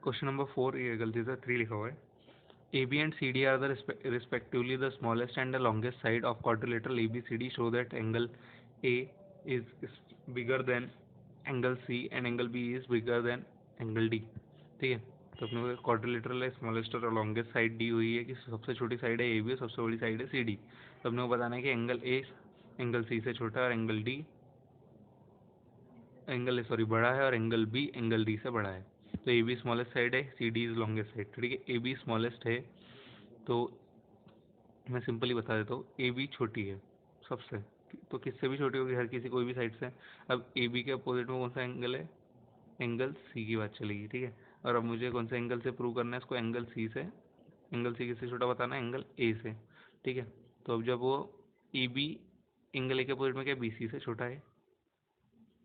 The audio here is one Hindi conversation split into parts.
क्वेश्चन नंबर 4, ये गलती से 3 लिखा हुआ है। AB and CD are the respectively the smallest and the longest side of quadrilateral ABCD. Show that angle A is bigger than angle C and angle B is bigger than angle D. ठीक है, तो अपने को क्वाड्रिलेटरल है, स्मॉलेस्ट और लॉन्गेस्ट साइड दी हुई है कि सबसे छोटी साइड है ए बी और सबसे बड़ी साइड है सी डी। तो अपने को बताना है कि एंगल ए एंगल सी से छोटा है और एंगल डी बड़ा है और एंगल बी एंगल डी से बड़ा है। तो ए बी स्मॉलेस्ट साइड है, C D is longest side. ठीक है, ए बी स्मॉलेस्ट है तो मैं सिंपली बता देता हूँ, ए बी छोटी है सबसे, तो किससे भी छोटी होगी, हर किसी कोई भी साइड से। अब ए बी के अपोजिट में कौन सा एंगल है, एंगल सी की बात चलेगी। ठीक है, और अब मुझे कौन सा एंगल से प्रूव करना है इसको, एंगल सी से। एंगल सी किससे छोटा बताना है, एंगल ए से। ठीक है, तो अब जब वो ए बी एंगल ए के अपोजिट में क्या बी सी से छोटा है,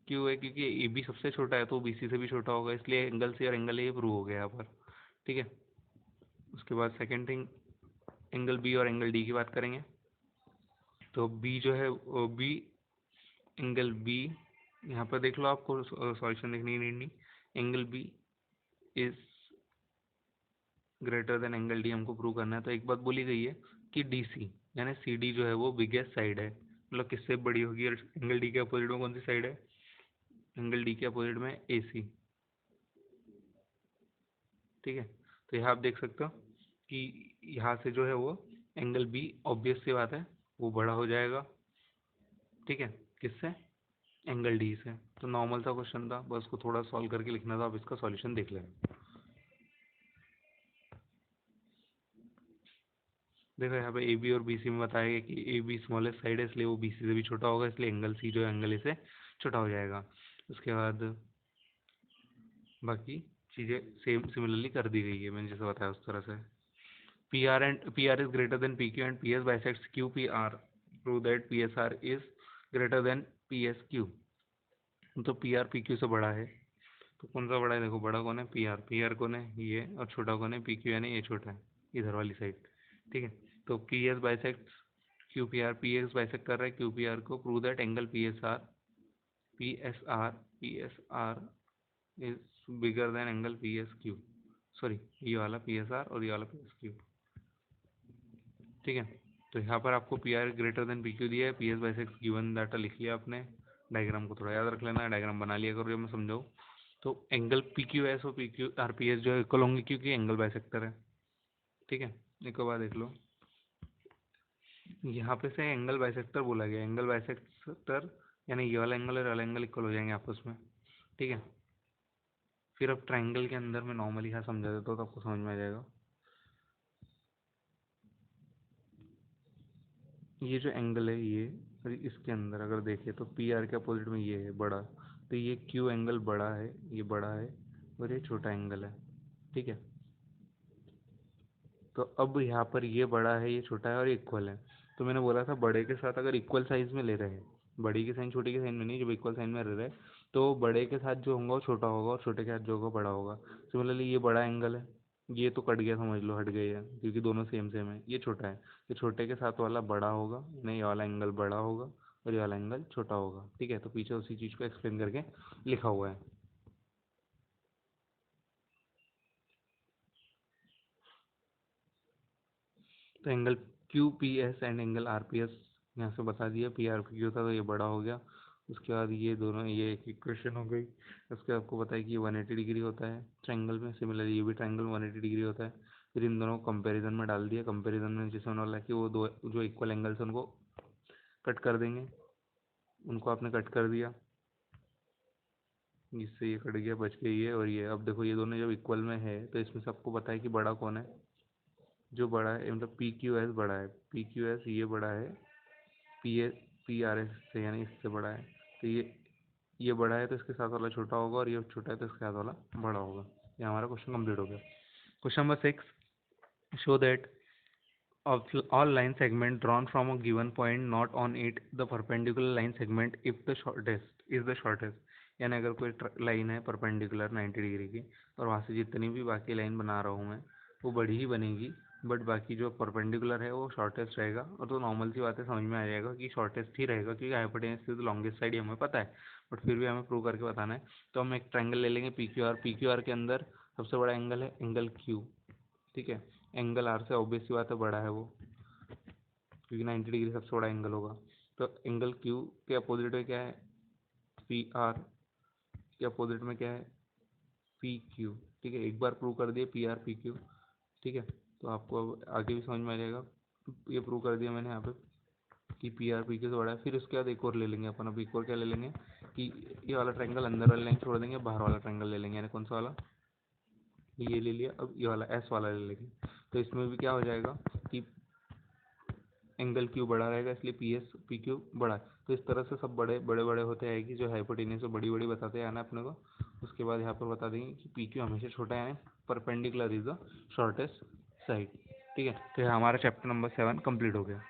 क्यों है, क्योंकि ए बी सबसे छोटा है तो बी सी से भी छोटा होगा, इसलिए एंगल सी और एंगल ए प्रूव हो गया यहाँ पर। ठीक है, उसके बाद सेकेंड थिंग, एंगल बी और एंगल डी की बात करेंगे। तो बी जो है बी एंगल बी, यहाँ पर देख लो, आपको सॉल्यूशन देखनी नीड नहीं। Angle B is greater than angle D हमको प्रूव करना है। तो एक बात बोली गई है कि डी सी यानी सी डी जो है वो बिगेस्ट साइड है, मतलब किससे बड़ी होगी। एंगल डी के अपोजिट में कौन सी साइड है, एंगल डी के अपोजिट में ए सी। ठीक है, तो यहाँ आप देख सकते हो कि यहाँ से जो है वो एंगल बी ऑब्वियस सी बात है वो बड़ा हो जाएगा। ठीक है, किससे, एंगल डी से। तो नॉर्मल सा क्वेश्चन था, बस को थोड़ा सॉल्व करके लिखना था, आप इसका सॉल्यूशन देख लेना। देखो यहाँ पे ए बी और बी सी में बताया गया कि ए बी स्मॉलेस्ट साइड है, इसलिए वो बी सी से भी छोटा होगा, इसलिए एंगल सी जो है एंगल ए से छोटा हो जाएगा। उसके बाद बाकी चीज़ें सेम सिमिलरली कर दी गई है, मैंने जैसे बताया उस तरह से। P R is greater then P Q and P S bisects Q P R, prove that P S R is greater then P S Q. तो पी आर पी क्यू से बड़ा है, तो कौन सा बड़ा है, देखो बड़ा कौन है, पी आर कौन है ये, और छोटा कौन है, पी क्यू, यानी ये छोटा है इधर वाली साइड। ठीक है, तो P S bisect Q P R, P S bisect कर रहा है क्यू पी आर को, prove that angle P S R is bigger than angle P S Q. Sorry, ये वाला पी एस आर और ये वाला पी एस क्यू। ठीक है, तो यहाँ पर आपको P R greater than P Q दिया है, P S bisect given data लिख लिया आपने। डायग्राम को थोड़ा याद रख लेना, डायग्राम बना लिया करो जब मैं समझाऊँ। तो एंगल पी क्यू एस और P Q R P S जो है इक्वल होंगे क्योंकि एंगल बाइसेक्टर है। ठीक है, एक बार देख लो, यहाँ पे से एंगल बाइसेक्टर बोला गया, एंगल बाइसेक्टर यानी ये वाला एंगल और वाला एंगल इक्वल हो जाएंगे आपस में। ठीक है, फिर अब ट्राइंगल के अंदर मैं नॉर्मली यहाँ समझा देता हूँ तो आपको समझ में आ जाएगा। ये जो एंगल है ये, और इसके अंदर अगर देखें तो पी आर के अपोजिट में ये है बड़ा, तो ये क्यू एंगल बड़ा है, ये बड़ा है और ये छोटा एंगल है। ठीक है, तो अब यहाँ पर ये बड़ा है, ये छोटा है और ये इक्वल है। तो मैंने बोला था बड़े के साथ अगर इक्वल साइज में ले रहे हैं, बड़ी के साइन छोटी के साइन में नहीं, जब इक्वल साइन में रह रहे हैं तो बड़े के साथ जो होगा वो छोटा होगा और छोटे के साथ जो होगा बड़ा होगा। सिमिलरली ये बड़ा एंगल है, ये तो कट गया समझ लो, हट गई है क्योंकि दोनों सेम सेम है। ये छोटा है, ये छोटे के साथ वाला बड़ा होगा, नहीं ये वाला एंगल बड़ा होगा और ये वाला एंगल छोटा होगा। ठीक है, तो पीछे उसी चीज़ को एक्सप्लेन करके लिखा हुआ है। तो angle Q P S and angle R P S यहाँ से बता दिया, पी आर पी क्यू था तो ये बड़ा हो गया। उसके बाद ये दोनों, ये एक इक्वेशन हो गई। उसके आपको पता है कि 180 डिग्री होता है ट्रायंगल में, सिमिलरली ये भी ट्रायंगल 180 डिग्री होता है। फिर इन दोनों को कंपैरिजन में डाल दिया, कंपैरिजन में जिसमें होने वाला है कि वो दो जो इक्वल एंगल्स हैं उनको कट कर देंगे, उनको आपने कट कर दिया, जिससे ये कट गया, बच गई ये और ये। अब देखो ये दोनों जब इक्वल में है तो इसमें से आपको पता है कि बड़ा कौन है, जो बड़ा है मतलब पी क्यू एस बड़ा है, पी क्यू एस ये बड़ा है P A P R S से, यानी इससे बड़ा है। तो ये बड़ा है तो इसके साथ वाला छोटा होगा और ये छोटा है तो इसके साथ वाला बड़ा होगा। ये हमारा क्वेश्चन कंप्लीट हो गया। Question number 6, show that of all line segment drawn from a given point not on it the perpendicular line segment if the shortest is the shortest। यानी अगर कोई लाइन है परपेंडिकुलर 90 डिग्री की और वहाँ से जितनी भी बाकी लाइन बना रहा हूँ मैं वो बड़ी ही बनेगी, बट बाकी जो परपेंडिकुलर है वो शॉर्टेस्ट रहेगा। और तो नॉर्मल सी बात है, समझ में आ जाएगा कि शॉर्टेस्ट ही रहेगा क्योंकि hypotenuse is the longest side हमें पता है, बट फिर भी हमें प्रूव करके बताना है। तो हम एक ट्रायंगल ले लेंगे पी क्यू आर के अंदर सबसे बड़ा एंगल है एंगल क्यू, ठीक है। एंगल आर से ऑब्वियस सी बात है बड़ा है वो, क्योंकि 90 डिग्री सबसे बड़ा एंगल होगा। तो एंगल क्यू के अपोजिट में क्या है, पी आर के अपोजिट में क्या है, पी क्यू, ठीक है। एक बार प्रूव कर दिए पी आर पी क्यू, ठीक है। तो आपको अब आगे भी समझ में आ जाएगा। ये प्रूव कर दिया मैंने यहाँ पे कि पी आर पी क्यू से बड़ा है। फिर उसके बाद एक और ले लेंगे अपन, अब एक और क्या ले लेंगे कि ये वाला ट्रायंगल अंदर वाली लाइन छोड़ देंगे, बाहर वाला ट्रायंगल ले लेंगे, यानी कौन सा वाला, ये ले लिया। अब ये वाला एस वाला ले लेंगे। तो इसमें भी क्या हो जाएगा कि एंगल क्यू बड़ा रहेगा, इसलिए पी एस पी क्यू बड़ा है। तो इस तरह से सब बड़े बड़े बड़े होते हैं कि जो हाइपोटेन्यूज से बड़ी बड़ी बताते हैं ना अपने को। उसके बाद यहाँ पर बता देंगे कि पी क्यू हमेशा छोटा है, perpendicular is the shortest side, ठीक है। तो हमारा चैप्टर नंबर 7 कंप्लीट हो गया।